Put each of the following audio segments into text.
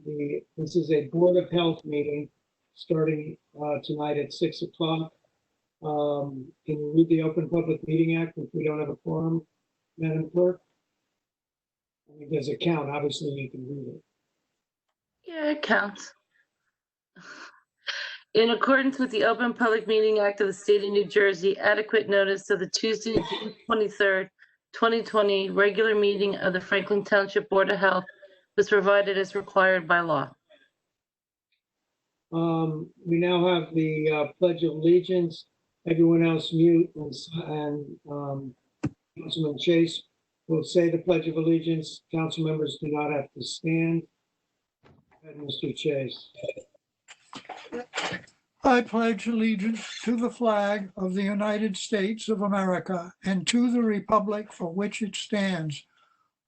This is a Board of Health meeting starting tonight at 6 o'clock. Can you read the Open Public Meeting Act if we don't have a quorum, Madam Clerk? I mean, does it count? Obviously, you can read it. Yeah, it counts. In accordance with the Open Public Meeting Act of the State of New Jersey, adequate notice of the Tuesday, June 23rd, 2020 regular meeting of the Franklin Township Board of Health was provided as required by law. We now have the Pledge of Allegiance. Everyone else mute, and Councilman Chase will say the Pledge of Allegiance. Council members do not have to stand. Go ahead, Mr. Chase. I pledge allegiance to the flag of the United States of America and to the republic for which it stands,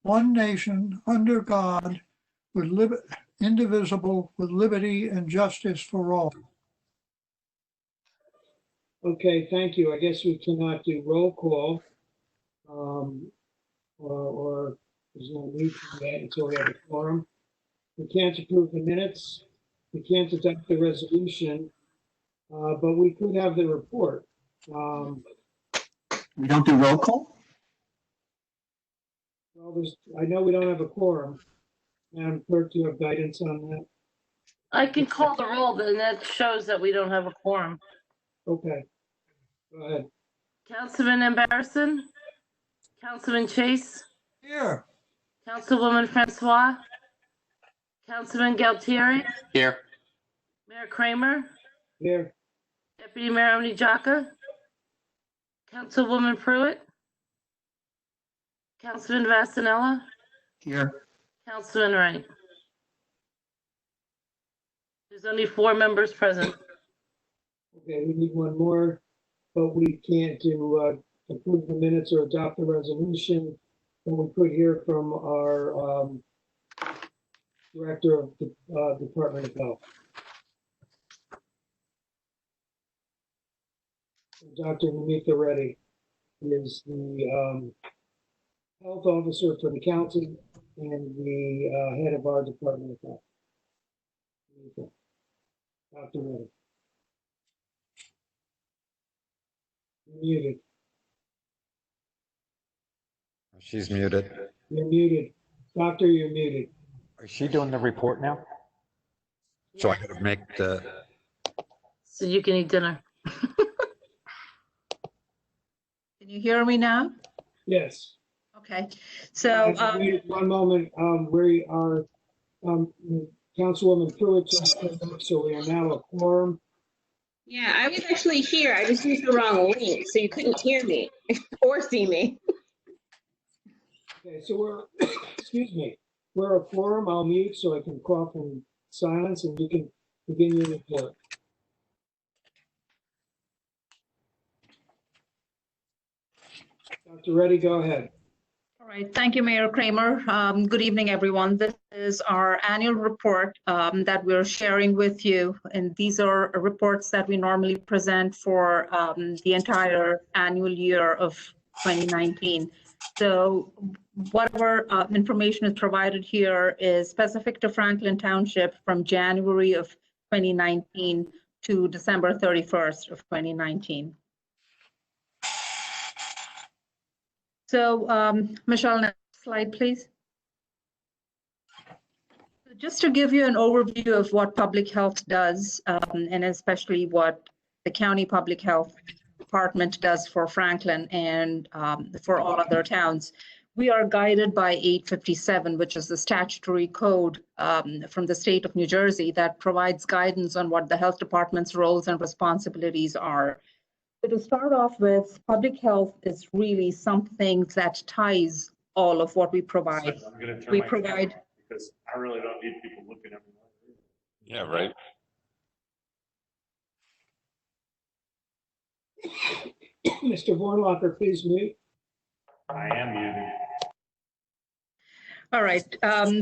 one nation, under God, with indivisible, with liberty and justice for all. Okay, thank you. I guess we cannot do roll call, or there's no need for that until we have a quorum. We can't approve the minutes. We can't adopt the resolution, but we could have the report. We don't do roll call? Well, I know we don't have a quorum. Madam Clerk, do you have guidance on that? I can call the roll, then that shows that we don't have a quorum. Okay, go ahead. Councilman Embarrasson? Councilman Chase? Here. Councilwoman Francois? Councilman Galtieri? Here. Mayor Kramer? Here. Deputy Mayor Onijaka? Councilwoman Pruitt? Councilman Vasanella? Here. Councilman Wright? There's only 4 members present. Okay, we need one more, but we can't do approve the minutes or adopt the resolution. And we could hear from our Director of the Department of Health. Dr. Namita Reddy is the health officer for the county and the head of our Department of Health. Dr. Reddy. You're muted. She's muted. You're muted. Doctor, you're muted. Is she doing the report now? So I gotta make the, So you can eat dinner. Can you hear me now? Yes. Okay, so Wait one moment. We are Councilwoman Pruitt, so we are now a quorum. Yeah, I was actually here. I just used the wrong link, so you couldn't hear me or see me. Okay, so we're, excuse me, we're a quorum. I'll mute so I can cough in silence and you can begin your report. Dr. Reddy, go ahead. all right, thank you, Mayor Kramer. Good evening, everyone. This is our annual report that we're sharing with you, and these are reports that we normally present for the entire annual year of 2019. So whatever information is provided here is specific to Franklin Township from January of 2019 to December 31st of 2019. So Michelle, next slide, please. Just to give you an overview of what public health does, and especially what the county public health department does for Franklin and for all other towns. We are guided by 857, which is the statutory code from the state of New Jersey that provides guidance on what the health department's roles and responsibilities are. So to start off with, public health is really something that ties all of what we provide. I'm going to turn We my provide camera because I really don't need people looking at me. yeah, right. Mr. Vornlocker, please mute. I am muted. All right,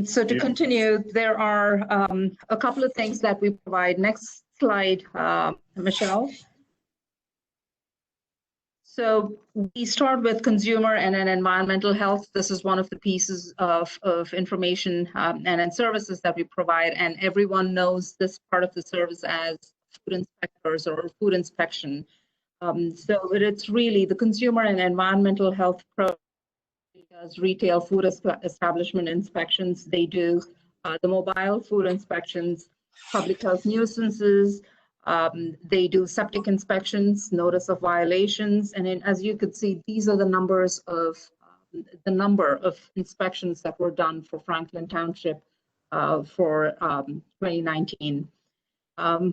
so to continue, there are a couple of things that we provide. Next slide, Michelle. So we start with consumer and then environmental health. This is one of the pieces of information and then services that we provide. And everyone knows this part of the service as food inspectors or food inspection. So it's really the consumer and environmental health program does retail food establishment inspections. They do the mobile food inspections, public health nuisances. They do septic inspections, notice of violations, and then, as you could see, these are the numbers of the number of inspections that were done for Franklin Township for 2019.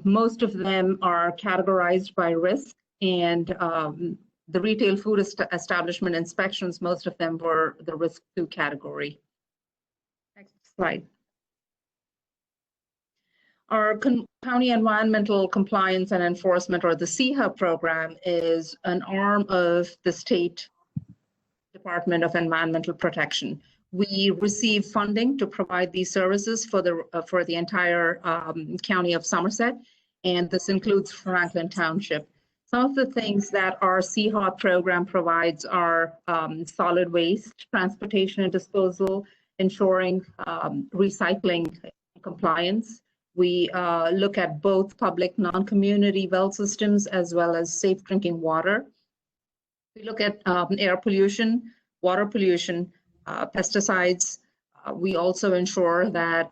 Most of them are categorized by risk, and the retail food establishment inspections, most of them were the risk 2 category. Next slide. Our County Environmental Compliance and Enforcement, or the CEHA program, is an arm of the State Department of Environmental Protection. We receive funding to provide these services for the entire county of Somerset, and this includes Franklin Township. Some of the things that our CEHA program provides are solid waste, transportation and disposal, ensuring recycling compliance. We look at both public non-community well systems as well as safe drinking water. We look at air pollution, water pollution, pesticides. We also ensure that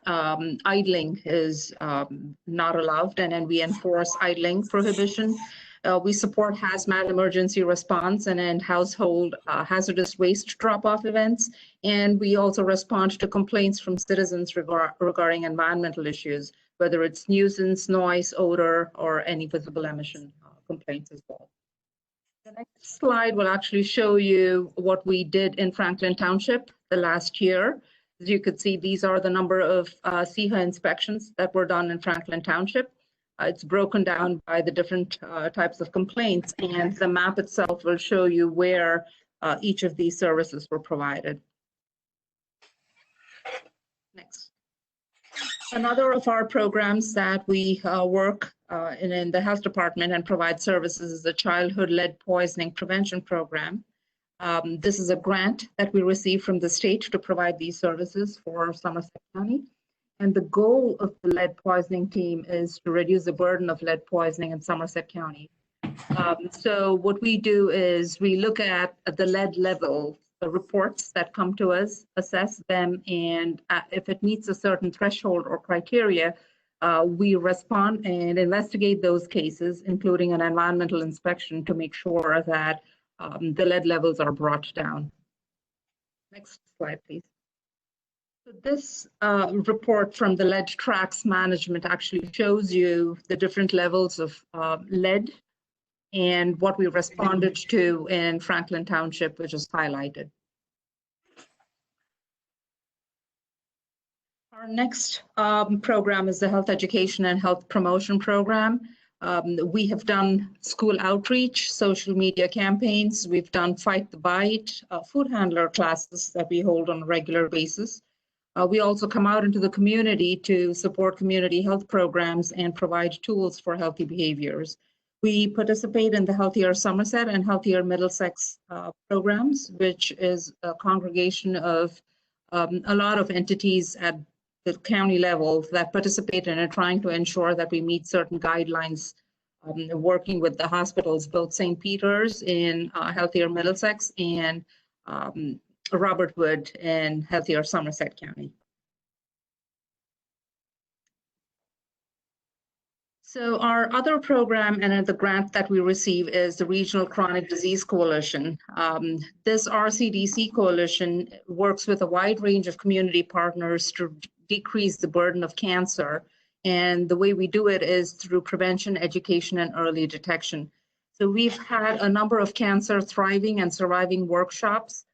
idling is not allowed, and then we enforce idling prohibition. We support hazmat emergency response and then household hazardous waste drop-off events. And we also respond to complaints from citizens regarding environmental issues, whether it's nuisance, noise, odor, or any visible emission complaints as well. The next slide will actually show you what we did in Franklin Township the last year. As you could see, these are the number of CEHA inspections that were done in Franklin Township. It's broken down by the different types of complaints, and the map itself will show you where each of these services were provided. Next. Another of our programs that we work in the health department and provide services is the Childhood Lead Poisoning Prevention Program. This is a grant that we received from the state to provide these services for Somerset County. And the goal of the lead poisoning team is to reduce the burden of lead poisoning in Somerset County. So what we do is we look at the lead level, the reports that come to us, assess them, and if it meets a certain threshold or criteria, we respond and investigate those cases, including an environmental inspection to make sure that the lead levels are brought down. Next slide, please. So this report from the lead tracks management actually shows you the different levels of lead and what we responded to in Franklin Township, which is highlighted. Our next program is the Health Education and Health Promotion Program. We have done school outreach, social media campaigns. We've done Fight the Bite, food handler classes that we hold on a regular basis. We also come out into the community to support community health programs and provide tools for healthy behaviors. We participate in the Healthier Somerset and Healthier Middlesex programs, which is a congregation of a lot of entities at the county level that participate in trying to ensure that we meet certain guidelines, working with the hospitals, both St. Peter's in Healthier Middlesex and Robert Wood in Healthier Somerset County. So our other program and the grant that we receive is the Regional Chronic Disease Coalition. This RCDC coalition works with a wide range of community partners to decrease the burden of cancer. And the way we do it is through prevention, education, and early detection. So we've had a number of cancer thriving and surviving workshops.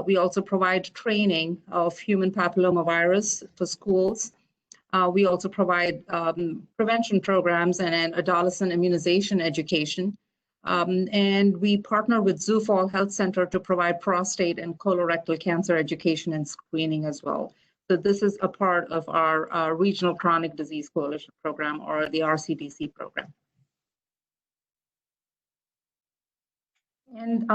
We also provide training of human papillomavirus for schools. We also provide prevention programs and adolescent immunization education. And we partner with Sioux Falls Health Center to provide prostate and colorectal cancer education and screening as well. So this is a part of our Regional Chronic Disease Coalition program, or the RCDC program. And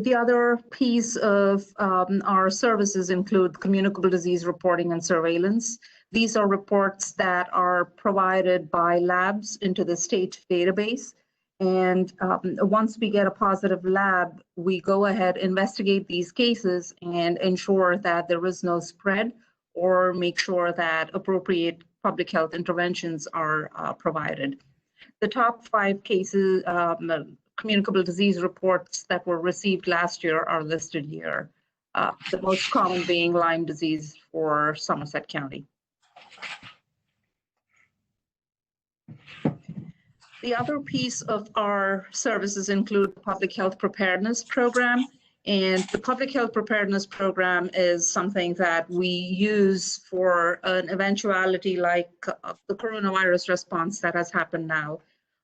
the other piece of our services include communicable disease reporting and surveillance. These are reports that are provided by labs into the state database. And once we get a positive lab, we go ahead, investigate these cases and ensure that there is no spread, or make sure that appropriate public health interventions are provided. The top 5 cases, communicable disease reports that were received last year are listed here. The most common being Lyme disease for Somerset County. The other piece of our services include public health preparedness program. And the public health preparedness program is something that we use for an eventuality like the coronavirus response that has happened now.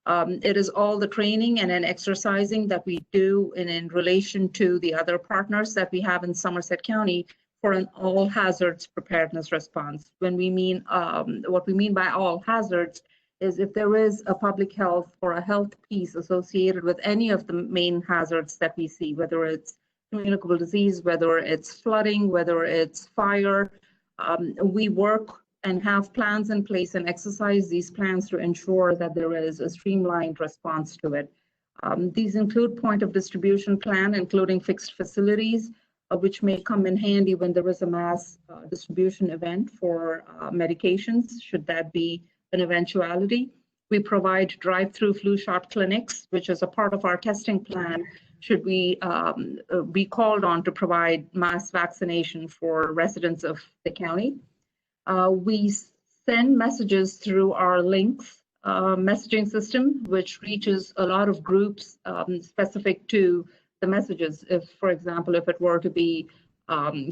It is all the training and then exercising that we do in relation to the other partners that we have in Somerset County for an all hazards preparedness response. When we mean, what we mean by all hazards is if there is a public health or a health piece associated with any of the main hazards that we see, whether it's communicable disease, whether it's flooding, whether it's fire, we work and have plans in place and exercise these plans to ensure that there is a streamlined response to it. These include point of distribution plan, including fixed facilities, which may come in handy when there is a mass distribution event for medications, should that be an eventuality. We provide drive-through flu shot clinics, which is a part of our testing plan, should we be called on to provide mass vaccination for residents of the county. We send messages through our links messaging system, which reaches a lot of groups specific to the messages. If, for example, if it were to be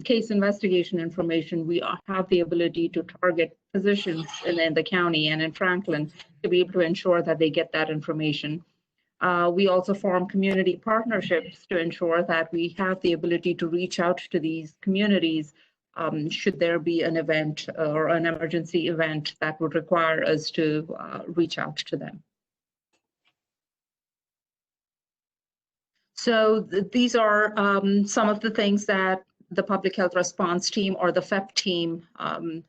case investigation information, we have the ability to target physicians in the county and in Franklin to be able to ensure that they get that information. We also form community partnerships to ensure that we have the ability to reach out to these communities should there be an event or an emergency event that would require us to reach out to them. So these are some of the things that the Public Health Response Team or the FEP team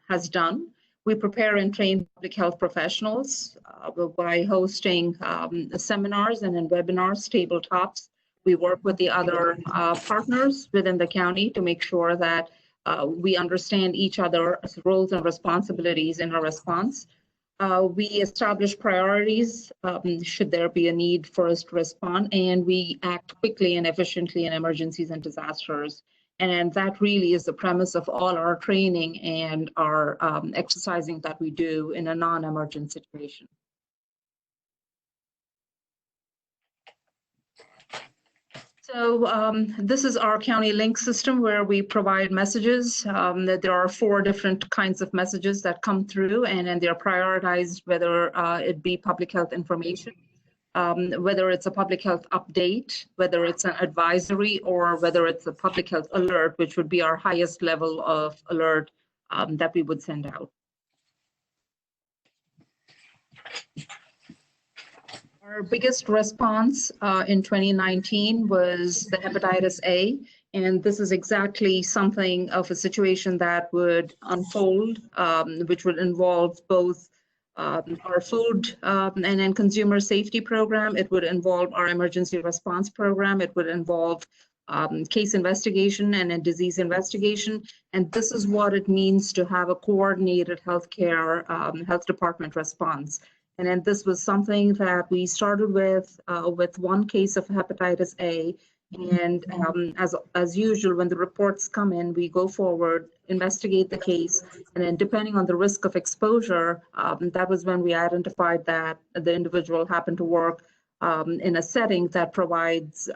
has done. We prepare and train public health professionals by hosting seminars and in webinars, tabletops. We work with the other partners within the county to make sure that we understand each other's roles and responsibilities in our response. We establish priorities should there be a need for us to respond, and we act quickly and efficiently in emergencies and disasters. And that really is the premise of all our training and our exercising that we do in a non-emergent situation. So this is our county link system where we provide messages. There are 4 different kinds of messages that come through, and they're prioritized, whether it be public health information, whether it's a public health update, whether it's an advisory, or whether it's a public health alert, which would be our highest level of alert that we would send out. Our biggest response in 2019 was the hepatitis A, and this is exactly something of a situation that would unfold, which would involve both our food and consumer safety program. It would involve our emergency response program. It would involve case investigation and a disease investigation. And this is what it means to have a coordinated healthcare health department response. And then this was something that we started with 1 case of hepatitis A. And as usual, when the reports come in, we go forward, investigate the case, and then depending on the risk of exposure, that was when we identified that the individual happened to work in a setting that provides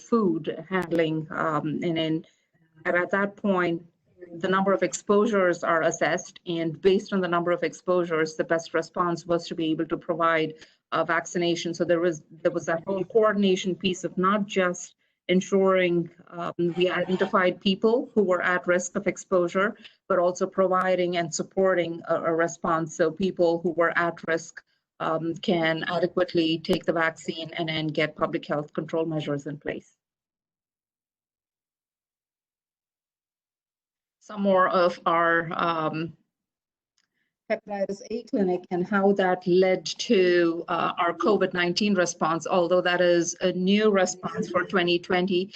food handling. And at that point, the number of exposures are assessed, and based on the number of exposures, the best response was to be able to provide vaccination. So there was that whole coordination piece of not just ensuring we identified people who were at risk of exposure, but also providing and supporting a response so people who were at risk can adequately take the vaccine and then get public health control measures in place. some more of our hepatitis A clinic and how that led to our COVID-19 response. Although that is a new response for 2020,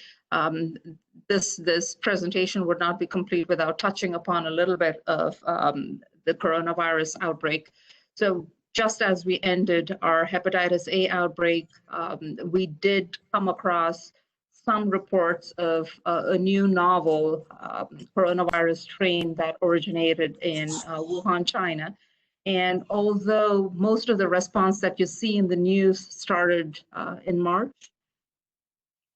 this presentation would not be complete without touching upon a little bit of the coronavirus outbreak. So just as we ended our hepatitis A outbreak, we did come across some reports of a new novel coronavirus strain that originated in Wuhan, China. And although most of the response that you see in the news started in March,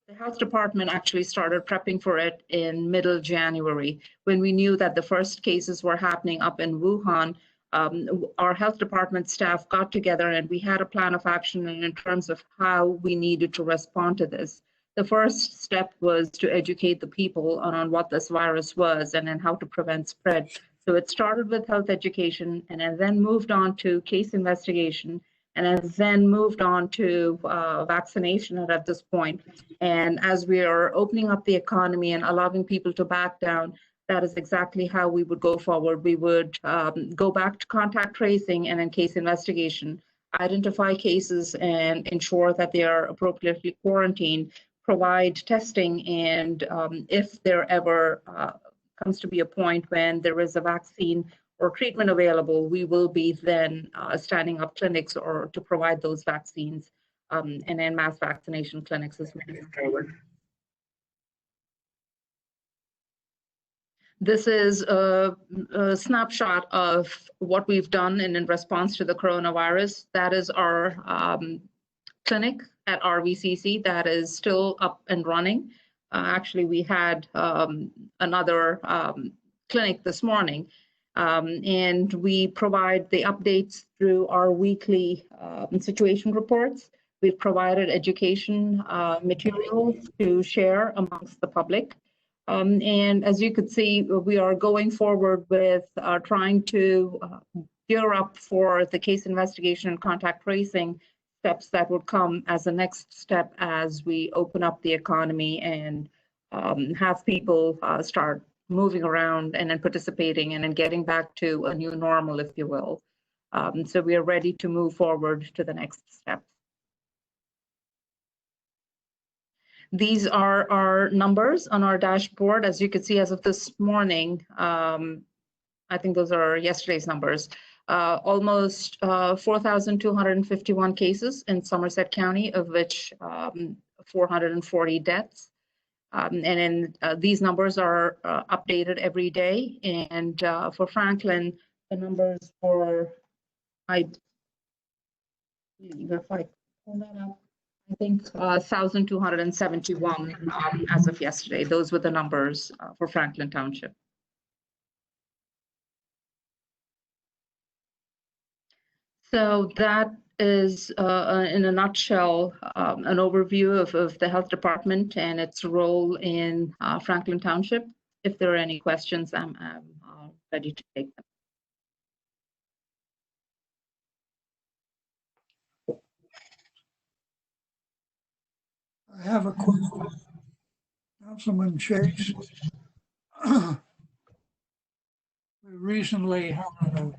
the health department actually started prepping for it in middle January. When we knew that the first cases were happening up in Wuhan, our health department staff got together and we had a plan of action in terms of how we needed to respond to this. The first step was to educate the people on what this virus was and then how to prevent spread. So it started with health education and then moved on to case investigation and then moved on to vaccination at this point. And as we are opening up the economy and allowing people to back down, that is exactly how we would go forward. We would go back to contact tracing and then case investigation, identify cases and ensure that they are appropriately quarantined, provide testing, and if there ever comes to be a point when there is a vaccine or treatment available, we will be then standing up clinics or to provide those vaccines and then mass vaccination clinics as we move forward. This is a snapshot of what we've done in response to the coronavirus. That is our clinic at RVCC that is still up and running. Actually, we had another clinic this morning, and we provide the updates through our weekly situation reports. We've provided education materials to share amongst the public. And as you could see, we are going forward with trying to gear up for the case investigation and contact tracing steps that would come as a next step as we open up the economy and have people start moving around and then participating and then getting back to a new normal, if you will. So we are ready to move forward to the next step. These are our numbers on our dashboard. As you can see, as of this morning, I think those are yesterday's numbers. Almost 4,251 cases in Somerset County, of which 440 deaths. And then these numbers are updated every day. And for Franklin, the numbers for, if I pull that up, I think 1,271 as of yesterday. Those were the numbers for Franklin Township. So that is, in a nutshell, an overview of the health department and its role in Franklin Township. If there are any questions, I'm ready to take them. I have a question. Councilman Chase. We recently had a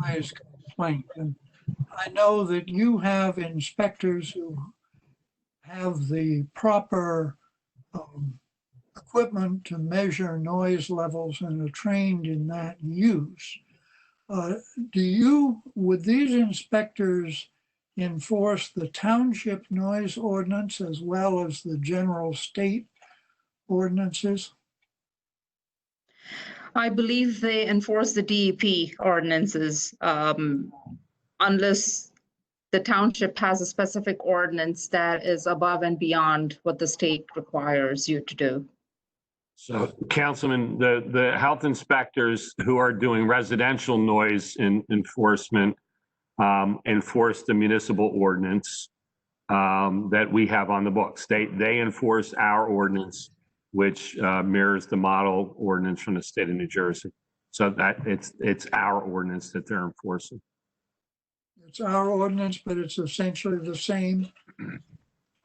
noise complaint, and I know that you have inspectors who have the proper equipment to measure noise levels and are trained in that use. Would these inspectors enforce the township noise ordinance as well as the general state ordinances? I believe they enforce the DEP ordinances unless the township has a specific ordinance that is above and beyond what the state requires you to do. So, Councilman, the health inspectors who are doing residential noise enforcement enforce the municipal ordinance that we have on the books. They enforce our ordinance, which mirrors the model ordinance from the state of New Jersey. So that it's our ordinance that they're enforcing. It's our ordinance, but it's essentially the same.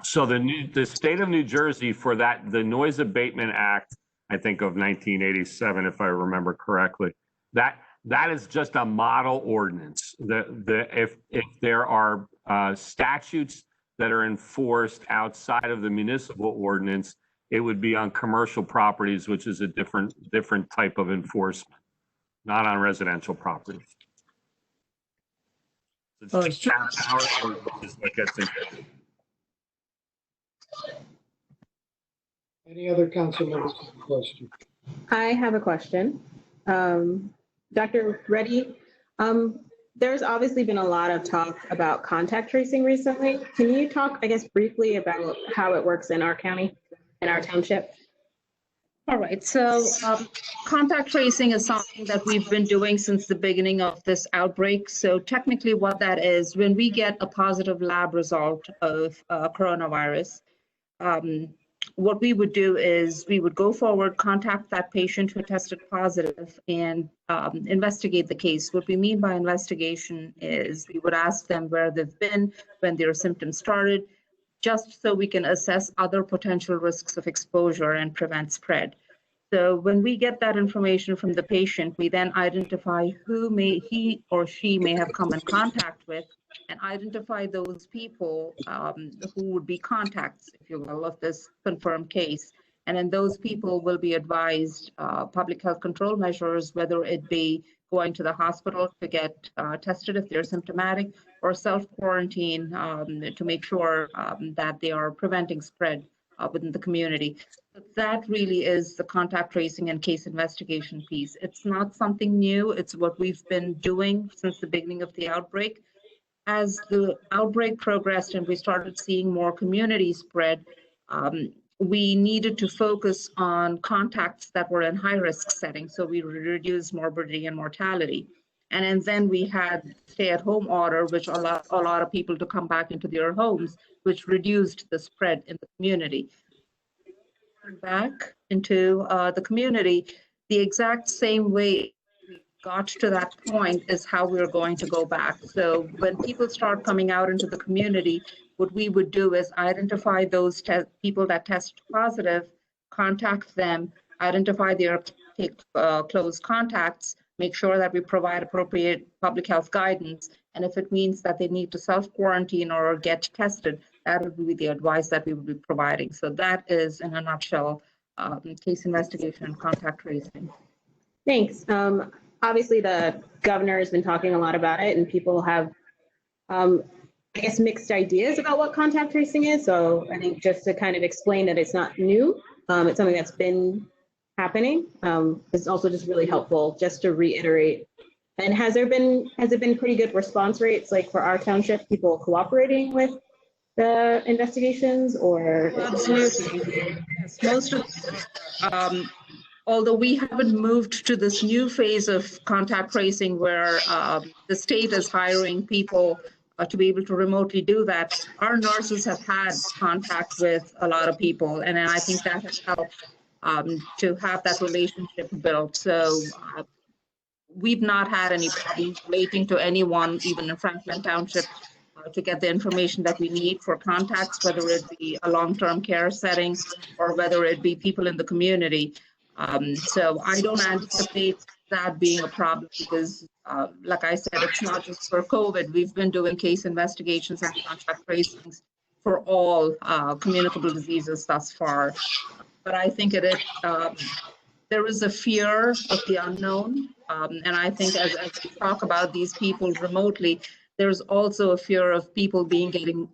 So the state of New Jersey, for that, the Noise Abatement Act I think of 1987, if I remember correctly. That is just a model ordinance. If there are statutes that are enforced outside of the municipal ordinance, it would be on commercial properties, which is a different type of enforcement, not on residential properties. Oh, it's just- Our ordinance is what gets enforced. Any other council members have a question? I have a question. Dr. Reddy, there's obviously been a lot of talk about contact tracing recently. Can you talk, I guess, briefly about how it works in our county, in our township? All right, so contact tracing is something that we've been doing since the beginning of this outbreak. So technically what that is, when we get a positive lab result of coronavirus, what we would do is we would go forward, contact that patient who tested positive and investigate the case. What we mean by investigation is we would ask them where they've been, when their symptoms started, just so we can assess other potential risks of exposure and prevent spread. So when we get that information from the patient, we then identify who he or she may have come in contact with and identify those people who would be contacts, if you will, of this confirmed case. And then those people will be advised public health control measures, whether it be going to the hospital to get tested if they're symptomatic, or self-quarantine to make sure that they are preventing spread within the community. So that really is the contact tracing and case investigation piece. It's not something new. It's what we've been doing since the beginning of the outbreak. As the outbreak progressed and we started seeing more community spread, we needed to focus on contacts that were in high-risk settings, so we reduced morbidity and mortality. And then we had stay-at-home order, which allowed a lot of people to come back into their homes, which reduced the spread in the community. Back into the community, the exact same way we got to that point is how we're going to go back. So when people start coming out into the community, what we would do is identify those people that test positive, contact them, identify their close contacts, make sure that we provide appropriate public health guidance. And if it means that they need to self-quarantine or get tested, that would be the advice that we would be providing. So that is, in a nutshell, case investigation and contact tracing. Thanks. Obviously, the governor has been talking a lot about it, and people have, I guess, mixed ideas about what contact tracing is. So I think just to kind of explain that it's not new, it's something that's been happening. It's also just really helpful just to reiterate. And has it been pretty good response rates, like for our township, people cooperating with the investigations, or? Absolutely. Yes, most of, although we haven't moved to this new phase of contact tracing where the state is hiring people to be able to remotely do that, our nurses have had contact with a lot of people, and I think that has helped to have that relationship built. So we've not had any problems relating to anyone, even in Franklin Township, to get the information that we need for contacts, whether it be a long-term care setting or whether it be people in the community. So I don't anticipate that being a problem because, like I said, it's not just for COVID. We've been doing case investigations and contact tracings for all communicable diseases thus far. But I think there is a fear of the unknown. And I think as we talk about these people remotely, there's also a fear of people getting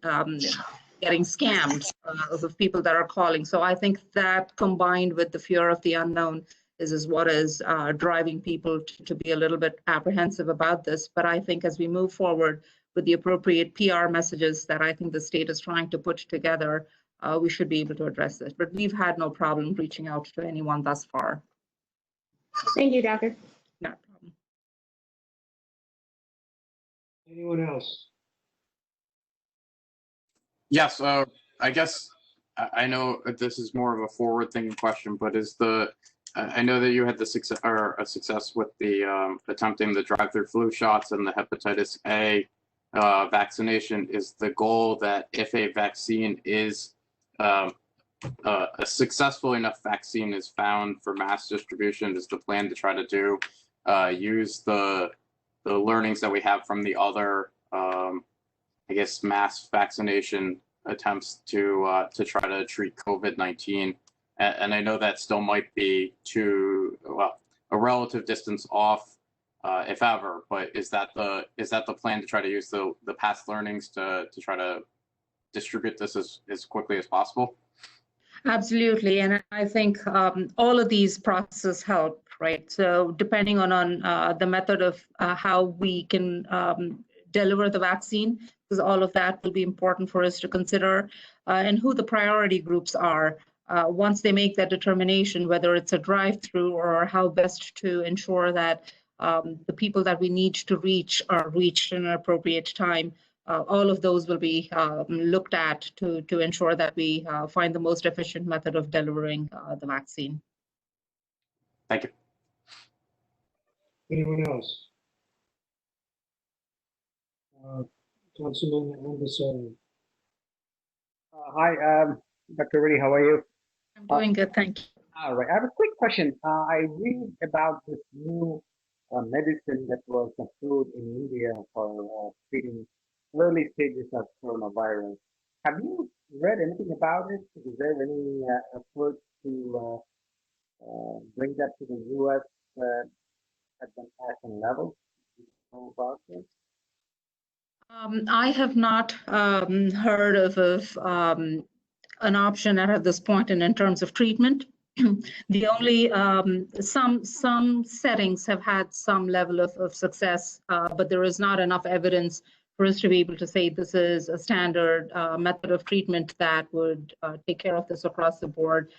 scammed, of people that are calling. So I think that combined with the fear of the unknown is what is driving people to be a little bit apprehensive about this. But I think as we move forward with the appropriate PR messages that I think the state is trying to put together, we should be able to address this. But we've had no problem reaching out to anyone thus far. Thank you, Doctor. No problem. Anyone else? Yes, I guess I know this is more of a forward-thinking question, but I know that you had the success with the attempting the drive-through flu shots and the hepatitis A vaccination. Is the goal that if a vaccine is a successful enough vaccine is found for mass distribution, is the plan to try to do use the learnings that we have from the other, I guess, mass vaccination attempts to try to treat COVID-19. And I know that still might be a relative distance off, if ever. But is that the plan to try to use the past learnings to try to distribute this as quickly as possible? Absolutely, and I think all of these processes help, right? So depending on the method of how we can deliver the vaccine, because all of that will be important for us to consider, and who the priority groups are. Once they make that determination, whether it's a drive-through or how best to ensure that the people that we need to reach are reached in an appropriate time. All of those will be looked at to ensure that we find the most efficient method of delivering the vaccine. Thank you. Anyone else? Councilman Anderson. Hi, Dr. Reddy, how are you? I'm doing good, thank you. All right, I have a quick question. I read about this new medicine that was approved in India for treating early stages of coronavirus. Have you read anything about it? Is there any effort to bring that to the U.S. At the national level? Do you know about this? I have not heard of an option at this point in terms of treatment. The only some settings have had some level of success, but there is not enough evidence for us to be able to say this is a standard method of treatment that would take care of this across the board.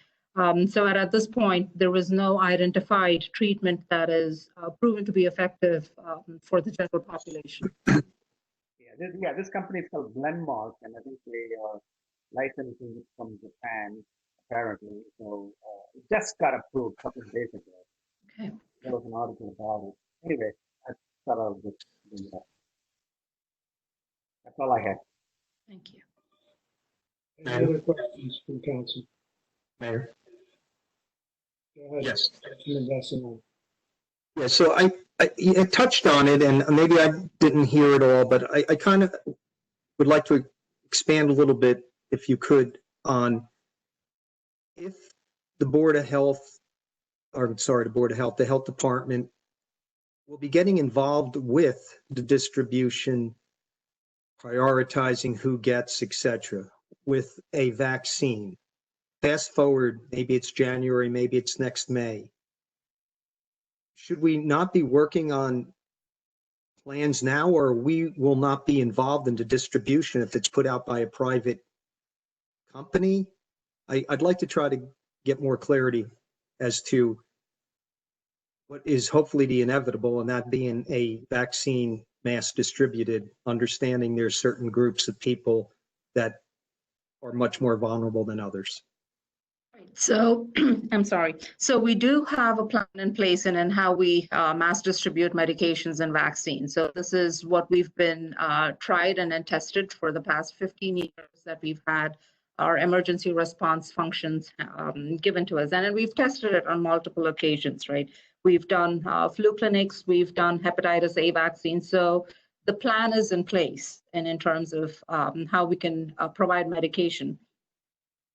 So at this point, there was no identified treatment that is proven to be effective for the general population. This company is called Glenmark, and I think they are licensing it from Japan, apparently. So it just got approved a couple of days ago. Okay. There was an article about it. Anyway, I thought I would just bring it up. That's all I had. Thank you. Any other questions from council? Mayor? Go ahead. Yes. Councilman Vasanov. Yeah, so I touched on it, and maybe I didn't hear it all, but I kind of would like to expand a little bit, if you could, on if the Board of Health, the Health Department will be getting involved with the distribution, prioritizing who gets, etc., with a vaccine. Fast forward, maybe it's January, maybe it's next May. Should we not be working on plans now, or we will not be involved in the distribution if it's put out by a private company? I'd like to try to get more clarity as to what is hopefully the inevitable, and that being a vaccine mass distributed, understanding there's certain groups of people that are much more vulnerable than others. So, I'm sorry. So we do have a plan in place in how we mass distribute medications and vaccines. So this is what we've been tried and tested for the past 15 years that we've had our emergency response functions given to us. And we've tested it on multiple occasions, right? We've done flu clinics, we've done hepatitis A vaccines. So the plan is in place and in terms of how we can provide medication.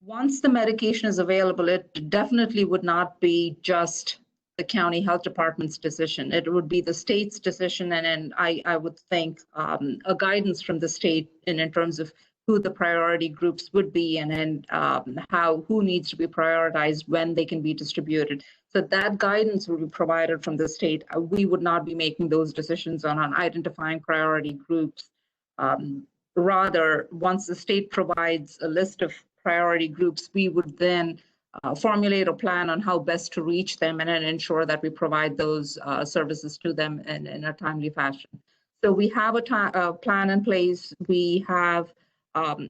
Once the medication is available, it definitely would not be just the county health department's decision. It would be the state's decision, and I would think a guidance from the state in terms of who the priority groups would be and who needs to be prioritized when they can be distributed. So that guidance will be provided from the state. We would not be making those decisions on identifying priority groups. Rather, once the state provides a list of priority groups, we would then formulate a plan on how best to reach them and then ensure that we provide those services to them in a timely fashion. So we have a plan in place. We have an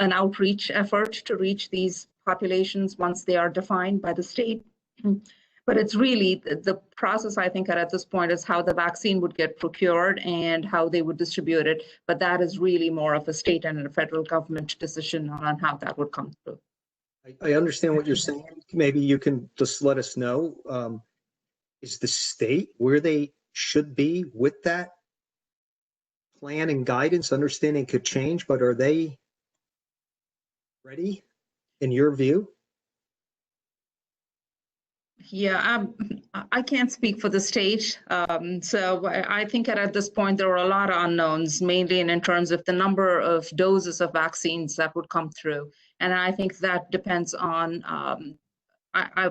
outreach effort to reach these populations once they are defined by the state. But it's really the process, I think, at this point is how the vaccine would get procured and how they would distribute it. But that is really more of a state and a federal government decision on how that would come through. I understand what you're saying. Maybe you can just let us know. Is the state where they should be with that plan and guidance? Understanding could change, but are they ready in your view? Yeah, I can't speak for the state. So I think that at this point, there are a lot of unknowns, mainly in terms of the number of doses of vaccines that would come through. And I think that depends on,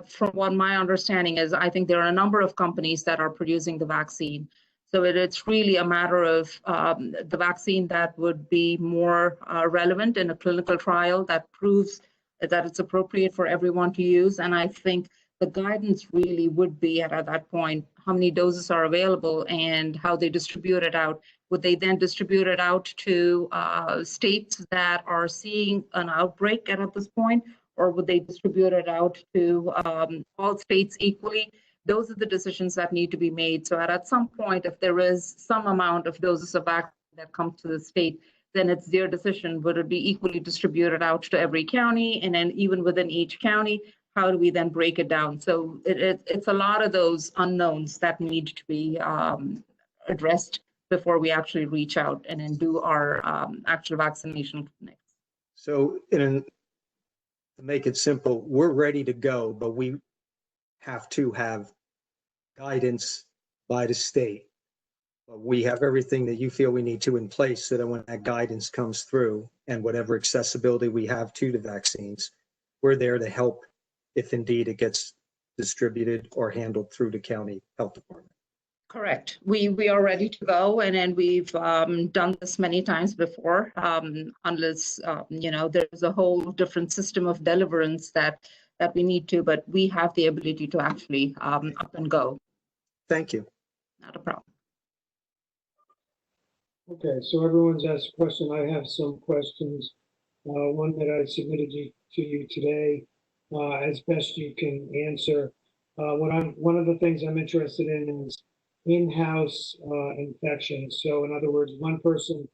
from what my understanding is, I think there are a number of companies that are producing the vaccine. So it's really a matter of the vaccine that would be more relevant in a clinical trial that proves that it's appropriate for everyone to use. And I think the guidance really would be at that point, how many doses are available and how they distribute it out. Would they then distribute it out to states that are seeing an outbreak at this point, or would they distribute it out to all states equally? Those are the decisions that need to be made. So at some point, if there is some amount of doses of vaccine that come to the state, then it's their decision. Would it be equally distributed out to every county? And then even within each county, how do we then break it down? So it's a lot of those unknowns that need to be addressed before we actually reach out and then do our actual vaccination clinics. So to make it simple, we're ready to go, but we have to have guidance by the state. But we have everything that you feel we need to in place so that when that guidance comes through and whatever accessibility we have to the vaccines, we're there to help if indeed it gets distributed or handled through the county health department. Correct. We are ready to go, and then we've done this many times before. Unless there's a whole different system of deliverance that we need to, but we have the ability to actually up and go. Thank you. Not a problem. Okay, so everyone's asked a question. I have some questions. One that I submitted to you today, as best you can answer. One of the things I'm interested in is in-house infections. So in other words, one person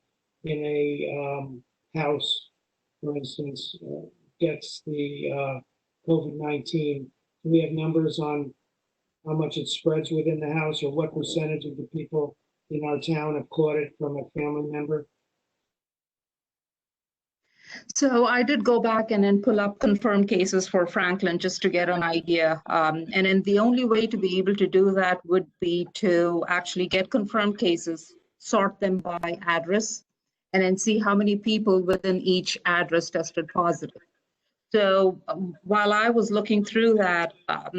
in a house, for instance, gets the COVID-19. Do we have numbers on how much it spreads within the house, or what percentage of the people in our town have caught it from a family member? So I did go back and then pull up confirmed cases for Franklin just to get an idea. And then the only way to be able to do that would be to actually get confirmed cases, sort them by address, and then see how many people within each address tested positive. So while I was looking through that,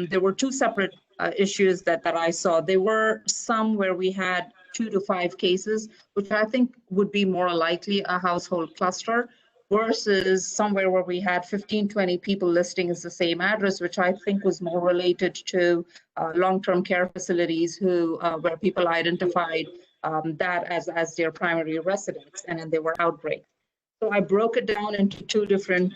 there were two separate issues that I saw. There were some where we had 2 to 5 cases, which I think would be more likely a household cluster, versus somewhere where we had 15, 20 people listing as the same address, which I think was more related to long-term care facilities where people identified that as their primary residence, and then there were outbreaks. So I broke it down into 2 different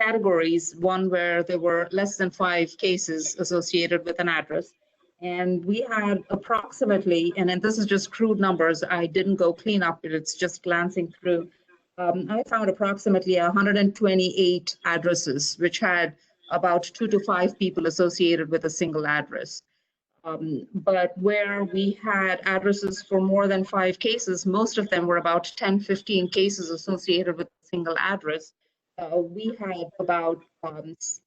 categories, one where there were less than 5 cases associated with an address. And we had approximately, and this is just crude numbers, I didn't go clean up, it's just glancing through. I found approximately 128 addresses, which had about 2 to 5 people associated with a single address. But where we had addresses for more than 5 cases, most of them were about 10, 15 cases associated with a single address. We had about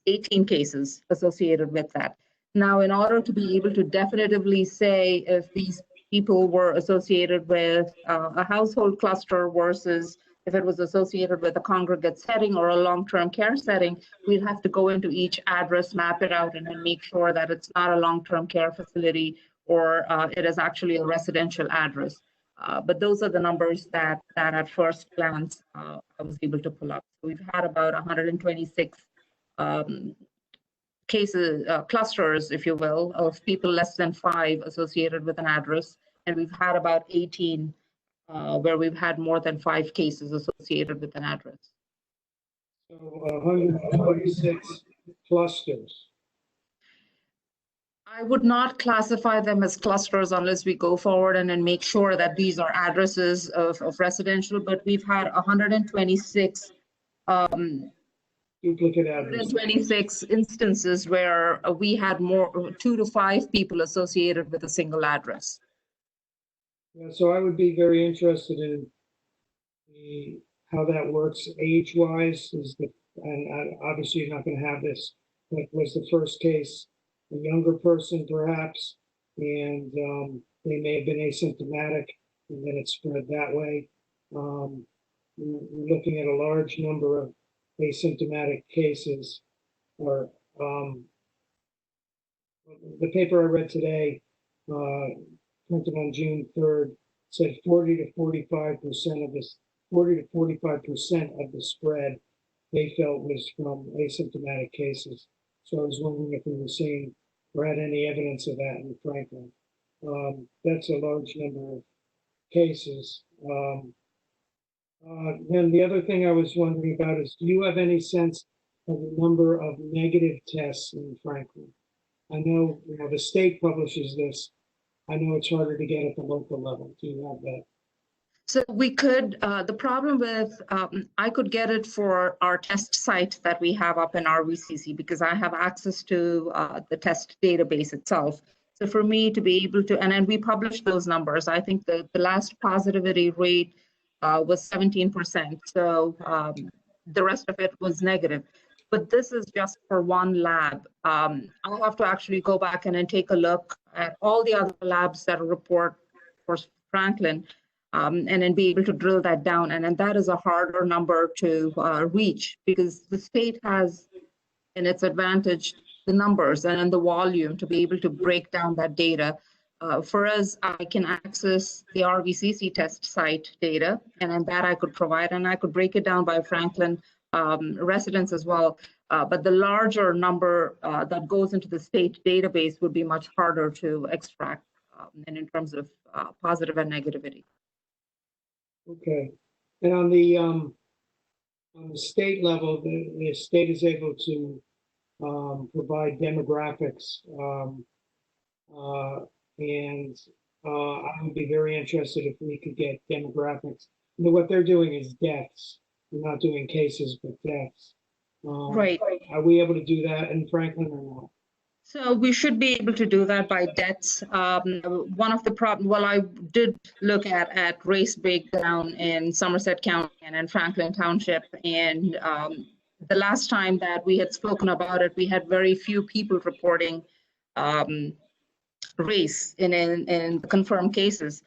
18 cases associated with that. Now, in order to be able to definitively say if these people were associated with a household cluster versus if it was associated with a congregate setting or a long-term care setting, we'd have to go into each address, map it out, and then make sure that it's not a long-term care facility or it is actually a residential address. But those are the numbers that at first glance I was able to pull up. So we've had about 126 cases, clusters, if you will, of people less than 5 associated with an address, and we've had about 18 where we've had more than 5 cases associated with an address. So 126 clusters. I would not classify them as clusters unless we go forward and then make sure that these are addresses of residential, but we've had 126. Do duplicate addresses. 126 instances where we had more 2 to 5 people associated with a single address. Yeah, so I would be very interested in how that works age-wise. And obviously you're not going to have this, but was the first case a younger person perhaps, and they may have been asymptomatic, and then it spread that way. We're looking at a large number of asymptomatic cases, or the paper I read today, printed on June 3rd, said 40 to 45% of this, 40 to 45% of the spread they felt was from asymptomatic cases. So I was wondering if we were seeing or had any evidence of that in Franklin. That's a large number of cases. Then the other thing I was wondering about is, do you have any sense of the number of negative tests in Franklin? I know, the state publishes this. I know it's harder to get at the local level. Do you have that? So we could, the problem with, I could get it for our test site that we have up in our VCC because I have access to the test database itself. So for me to be able to, and then we publish those numbers. I think the last positivity rate was 17%. So the rest of it was negative. But this is just for one lab. I'll have to actually go back and then take a look at all the other labs that report for Franklin. And then be able to drill that down. And then that is a harder number to reach because the state has in its advantage the numbers and the volume to be able to break down that data. For us, I can access the RVCC test site data, and then that I could provide, and I could break it down by Franklin residents as well. But the larger number that goes into the state database would be much harder to extract and in terms of positive and negativity. Okay. And on the state level, the state is able to provide demographics, and I would be very interested if we could get demographics. What they're doing is deaths. They're not doing cases, but deaths. Right. Are we able to do that in Franklin or not? So we should be able to do that by deaths. One of the problems, well, I did look at race breakdown in Somerset County and in Franklin Township. And the last time that we had spoken about it, we had very few people reporting race in confirmed cases.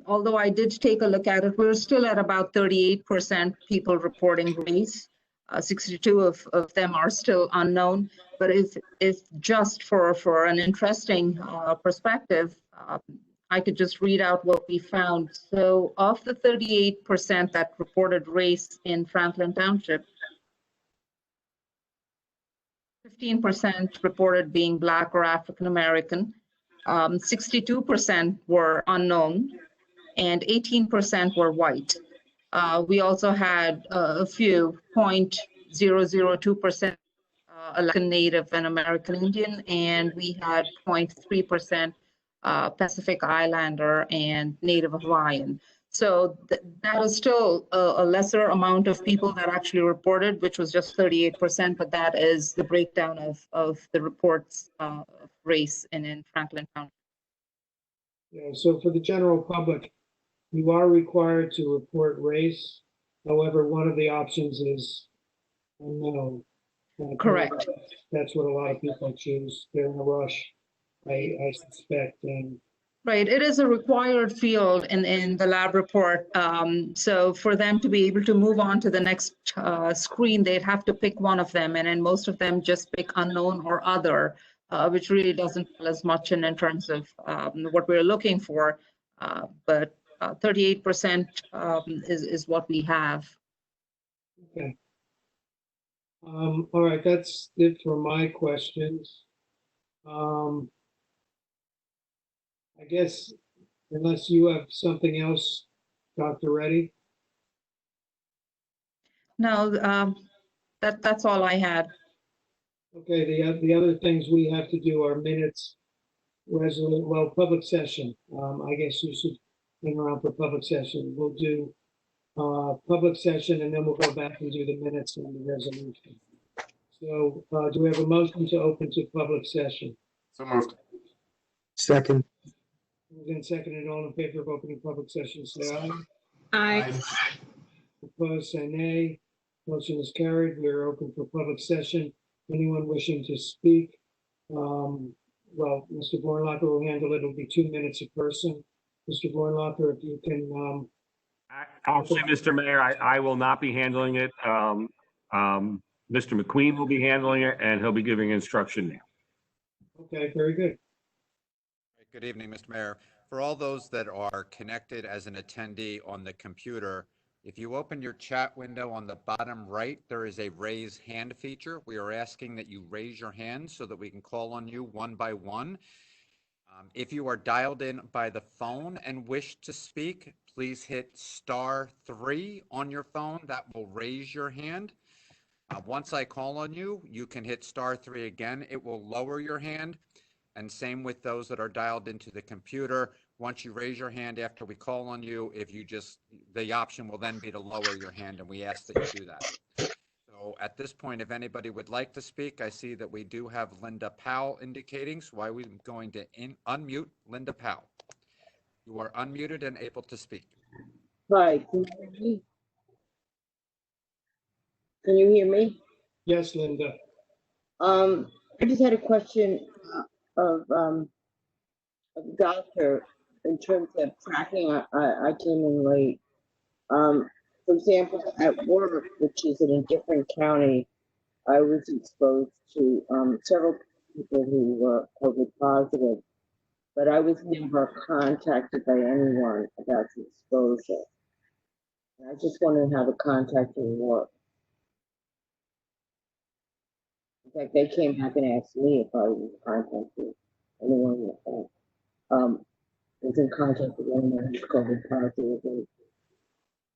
Although I did take a look at it, we're still at about 38% people reporting race. 62 of them are still unknown. But if just for an interesting perspective, I could just read out what we found. So of the 38% that reported race in Franklin Township, 15% reported being Black or African American, 62% were unknown, and 18% were white. We also had a few 0.002% Alaska Native and American Indian, and we had 0.3% Pacific Islander and Native Hawaiian. So that is still a lesser amount of people that actually reported, which was just 38%, but that is the breakdown of the reports of race in Franklin County. Yeah, so for the general public, you are required to report race. However, one of the options is unknown. Correct. That's what a lot of people choose. They're in a rush, I suspect. And right, it is a required field in the lab report. So for them to be able to move on to the next screen, they'd have to pick one of them, and then most of them just pick unknown or other, which really doesn't tell us much in terms of what we're looking for. But 38% is what we have. okay. All right, that's it for my questions. I guess unless you have something else, Dr. Reddy? No, that's all I had. Okay, the other things we have to do are minutes, public session. I guess you should hang around for public session. We'll do public session, and then we'll go back and do the minutes and the resolution. So do we have a motion to open to public session? So moved. Second, Moved and seconded, all in favor of opening public session, say aye. Aye. Opposed, say nay. Motion is carried. We are open for public session. Anyone wishing to speak? Well, Mr. Vornlocker will handle it. It'll be 2 minutes a person. Mr. Vornlocker, if you can, Actually, Mr. Mayor, I will not be handling it. Mr. McQueen will be handling it, and he'll be giving instruction now. okay, very good. Good evening, Mr. Mayor. For all those that are connected as an attendee on the computer, if you open your chat window on the bottom right, there is a raise hand feature. We are asking that you raise your hand so that we can call on you one by one. If you are dialed in by the phone and wish to speak, please hit *3 on your phone. That will raise your hand. Once I call on you, you can hit *3 again. It will lower your hand. And same with those that are dialed into the computer. Once you raise your hand after we call on you, the option will then be to lower your hand, and we ask that you do that. So at this point, if anybody would like to speak, I see that we do have Linda Powell indicating, so I'm going to unmute Linda Powell. You are unmuted and able to speak. Hi, can you hear me? Can you hear me? Yes, Linda. I just had a question of the doctor in terms of tracking. I came in late. For example, at work, which is in a different county, I was exposed to several people who were COVID positive, but I was never contacted by anyone about the exposure. And I just wondered how the contacting worked. In fact, they came back and asked me if I was contacted anyone that was in contact with anyone who's COVID positive. And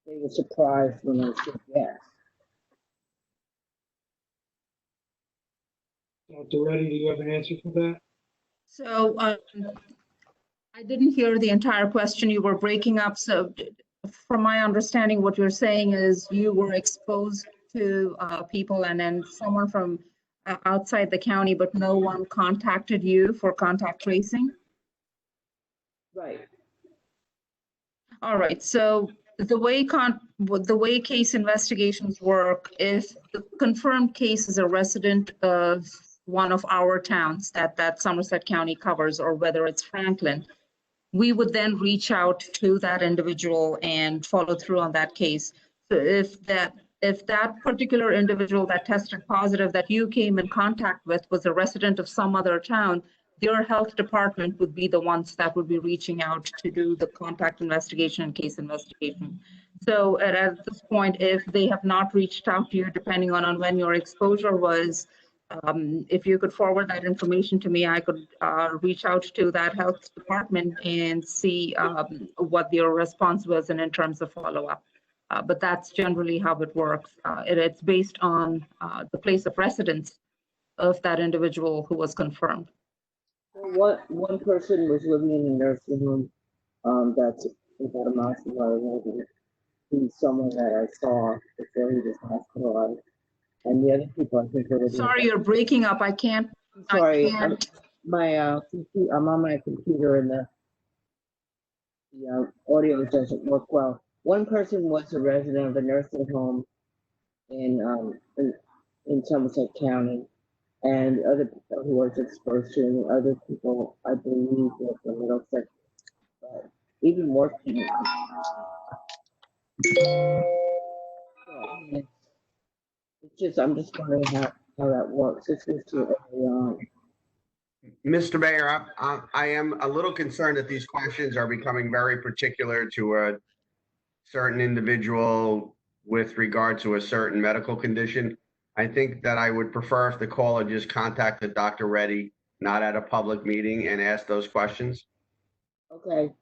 they were surprised when I said yes. Dr. Reddy, do you have an answer for that? So I didn't hear the entire question. You were breaking up. So from my understanding, what you're saying is you were exposed to people and then someone from outside the county, but no one contacted you for contact tracing? Right. All right. So the way case investigations work, if the confirmed case is a resident of one of our towns that Somerset County covers, or whether it's Franklin, we would then reach out to that individual and follow through on that case. So if that particular individual that tested positive that you came in contact with was a resident of some other town, your health department would be the ones that would be reaching out to do the contact investigation and case investigation. So at this point, if they have not reached out to you, depending on when your exposure was, if you could forward that information to me, I could reach out to that health department and see what their response was and in terms of follow-up. But that's generally how it works. It's based on the place of residence of that individual who was confirmed. Well, one person was living in a nursing home that's about a mile from where I live. He's someone that I saw before he was hospitalized. And the other people, I think, are. Sorry, you're breaking up. I can't. Sorry, I'm on my computer and the audio doesn't work well. One person was a resident of a nursing home in Somerset County, and other people who was exposed to, and other people, I believe, were from Middlesex, but even more people. I'm just wondering how that works. This was too early on. Mr. Mayor, I am a little concerned that these questions are becoming very particular to a certain individual with regard to a certain medical condition. I think that I would prefer if the caller just contacted Dr. Reddy, not at a public meeting, and ask those questions. Okay.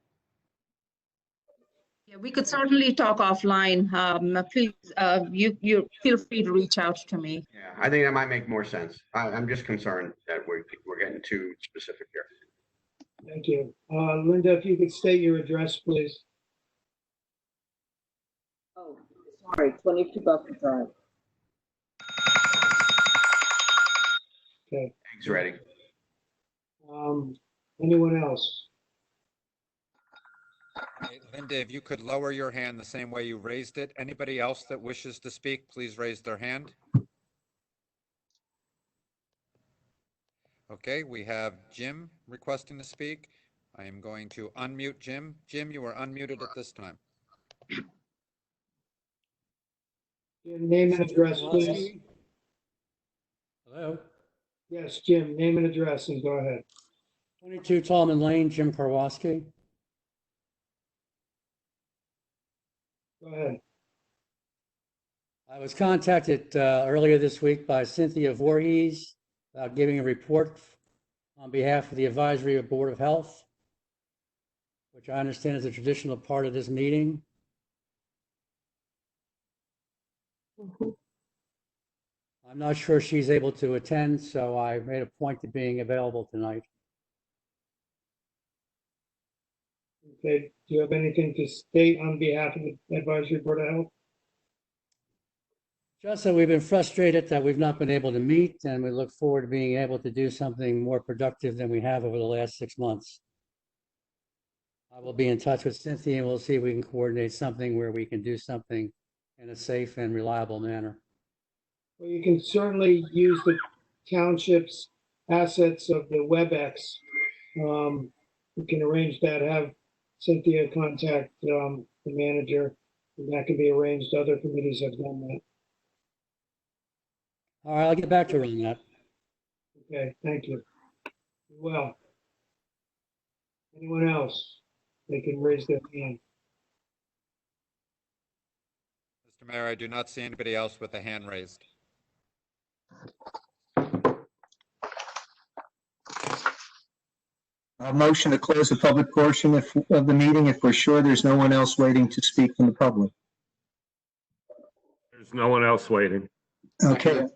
Yeah, we could certainly talk offline. Please, you feel free to reach out to me. Yeah, I think that might make more sense. I'm just concerned that we're getting too specific here. Thank you. Linda, if you could state your address, please. Oh, sorry, 22 Buckle Drive. Okay. Eggs ready. Anyone else? Hey, Linda, if you could lower your hand the same way you raised it. Anybody else that wishes to speak, please raise their hand. Okay, we have Jim requesting to speak. I am going to unmute Jim. Jim, you are unmuted at this time. Your name and address, please. Hello, Yes, Jim, name and address, and go ahead. 22 Tallman Lane, Jim Perwaski. Go ahead. I was contacted earlier this week by Cynthia Voorhees about giving a report on behalf of the Advisory Board of Health, which I understand is a traditional part of this meeting. I'm not sure she's able to attend, so I made a point to being available tonight. Okay, do you have anything to state on behalf of the Advisory Board of Health? Just that we've been frustrated that we've not been able to meet, and we look forward to being able to do something more productive than we have over the last 6 months. I will be in touch with Cynthia, and we'll see if we can coordinate something where we can do something in a safe and reliable manner. Well, you can certainly use the township's assets of the WebEx. We can arrange that, have Cynthia contact the manager, and that can be arranged. Other committees have done that. All right, I'll get back to her on that. Okay, thank you. Well, anyone else? They can raise their hand. Mr. Mayor, I do not see anybody else with a hand raised. A motion to close the public portion of the meeting if we're sure there's no one else waiting to speak from the public. There's no one else waiting. Okay,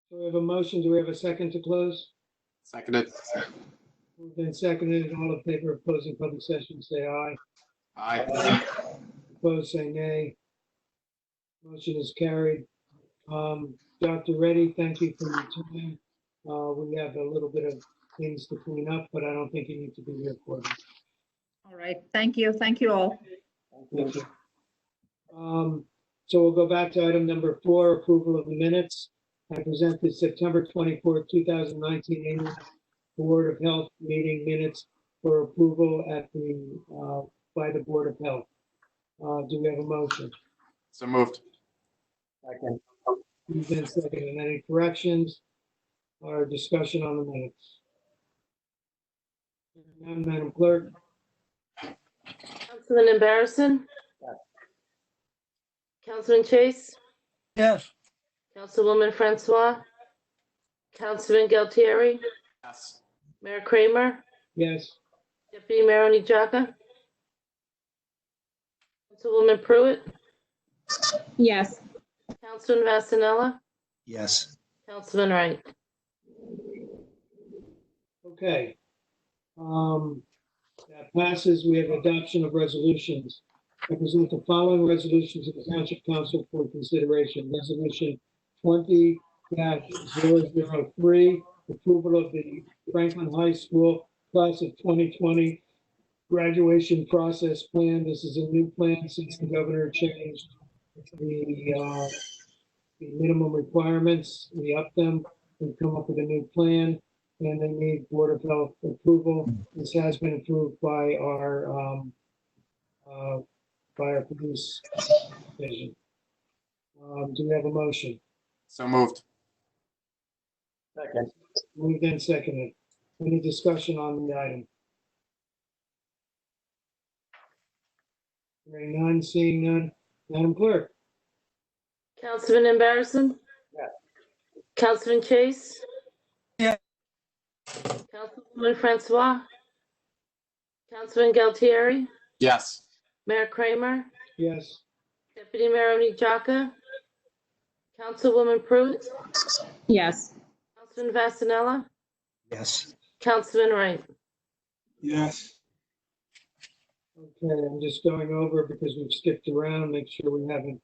So we have a motion. Do we have a second to close? Seconded. Moved and seconded. All in favor of closing public session, say aye. Aye. Opposed, say nay. Motion is carried. Dr. Reddy, thank you for your time. We have a little bit of things to clean up, but I don't think you need to be here for them. All right, thank you. Thank you all. Thank you. So we'll go back to item number 4, approval of the minutes. I present the September 24th, 2019 annual Board of Health meeting minutes for approval at the by the Board of Health. Do we have a motion? So moved. Second. Moved and seconded. Any corrections or discussion on the minutes? None, Madam Clerk? Councilman Embarrasson? Yes. Councilman Chase? Yes, Councilwoman Francois? Councilman Galtieri? Yes. Mayor Kramer? Yes. Deputy Mayor Oni Jaka? Councilwoman Pruitt? Yes. Councilman Vasanella? yes. Councilman Wright? Okay. That passes. We have adoption of resolutions. I present the following resolutions to the Township Council for consideration. Resolution 20-003, approval of the Franklin High School class of 2020 graduation process plan. This is a new plan since the governor changed the minimum requirements. We upped them. We've come up with a new plan, and they need Board of Health approval. This has been approved by our police division. Do we have a motion? So moved. Second. Moved and seconded. Any discussion on the item? Hearing none, seeing none. Madam Clerk? Councilman Embarrasson? Yes. Councilman Chase? Yeah. Councilwoman Francois? Councilman Galtieri? Yes. Mayor Kramer? Yes. Deputy Mayor Oni Jaka? Councilwoman Pruitt? Yes. Councilman Vasanella? Yes. Councilman Wright? Yes. Okay, I'm just going over because we've skipped around, make sure we haven't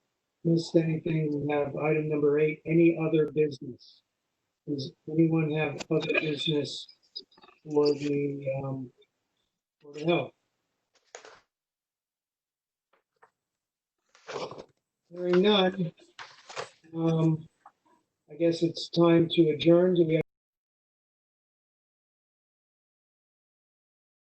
missed anything, we have item number 8, any other business. Does anyone have other business for the Board of Health? Hearing none, I guess it's time to adjourn. Do we have